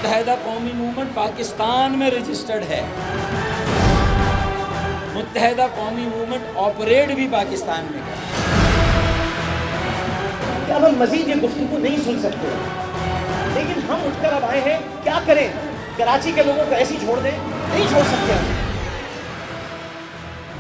متحدہ قومی موومنٹ پاکستان میں رجسٹرڈ ہے، متحدہ قومی موومنٹ آپریٹ بھی پاکستان میں ہے۔ اب ہم مزید یہ گفتگو نہیں سن سکتے، لیکن ہم اٹھ کر اب آئے ہیں، کیا کریں؟ کراچی کے لوگوں کو ایسی چھوڑ دیں؟ نہیں چھوڑ سکتے ہم۔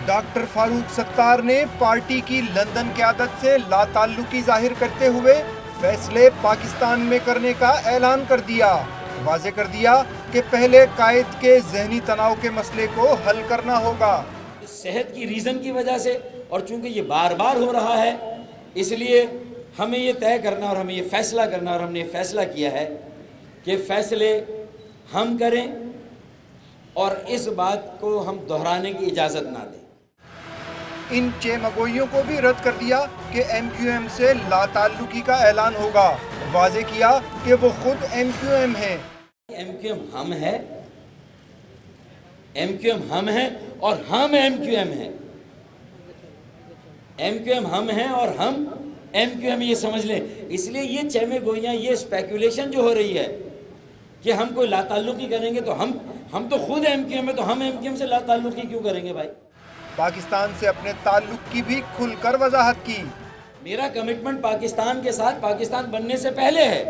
ڈاکٹر فاروق ستار نے پارٹی کی لندن قیادت سے لا تعلقی ظاہر کرتے ہوئے فیصلے پاکستان میں کرنے کا اعلان کر دیا۔ واضح کر دیا کہ پہلے قائد کے ذہنی تناؤ کے مسئلے کو حل کرنا ہوگا۔ صحت کی ریزن کی وجہ سے، اور چونکہ یہ بار بار ہو رہا ہے، اس لیے ہمیں یہ طے کرنا اور ہمیں یہ فیصلہ کرنا، اور ہم نے یہ فیصلہ کیا ہے کہ فیصلے ہم کریں اور اس بات کو ہم دہرانے کی اجازت نہ دیں۔ ان چیمگوئیوں کو بھی رد کر دیا کہ ایم کیو ایم سے لا تعلقی کا اعلان ہوگا۔ واضح کیا کہ وہ خود ایم کیو ایم ہیں۔ ایم کیو ایم ہم ہے، ایم کیو ایم ہم ہیں اور ہم ایم کیو ایم ہیں۔ ایم کیو ایم ہم ہیں اور ہم ایم کیو ایم، یہ سمجھ لیں۔ اس لیے یہ چیمے گوئیاں، یہ اسپیکولیشن جو ہو رہی ہے کہ ہم کوئی لا تعلقی کریں گے، تو ہم تو خود ایم کیو ایم ہیں، تو ہم ایم کیو ایم سے لا تعلقی کیوں کریں گے بھائی؟ پاکستان سے اپنے تعلق کی بھی کھل کر وضاحت کی۔ میرا کمٹمنٹ پاکستان کے ساتھ پاکستان بننے سے پہلے ہے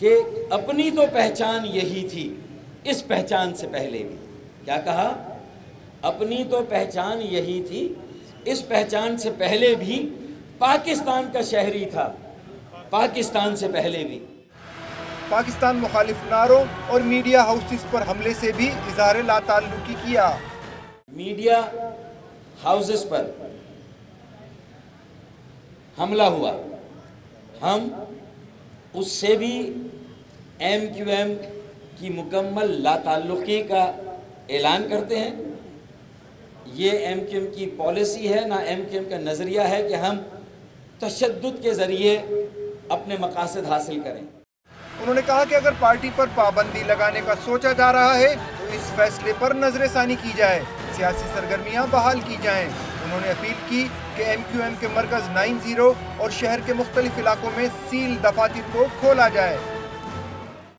کہ اپنی تو پہچان یہی تھی، اس پہچان سے پہلے بھی کیا کہا؟ اپنی تو پہچان یہی تھی، اس پہچان سے پہلے بھی پاکستان کا شہری تھا، پاکستان سے پہلے بھی۔ پاکستان مخالف نعروں اور میڈیا ہاؤسز پر حملے سے بھی اظہار لا تعلقی کیا۔ میڈیا ہاؤسز پر حملہ ہوا، ہم اس سے بھی ایم کیو ایم کی مکمل لا تعلقی کا اعلان کرتے ہیں۔ یہ ایم کیو ایم کی پالیسی ہے، نہ ایم کیو ایم کا نظریہ ہے کہ ہم تشدد کے ذریعے اپنے مقاصد حاصل کریں۔ انہوں نے کہا کہ اگر پارٹی پر پابندی لگانے کا سوچا جا رہا ہے تو اس فیصلے پر نظر ثانی کی جائے، سیاسی سرگرمیاں بحال کی جائیں۔ انہوں نے اپیل کی کہ ایم کیو ایم کے مرکز 90 اور شہر کے مختلف علاقوں میں سیل دفاتر کو کھولا جائے۔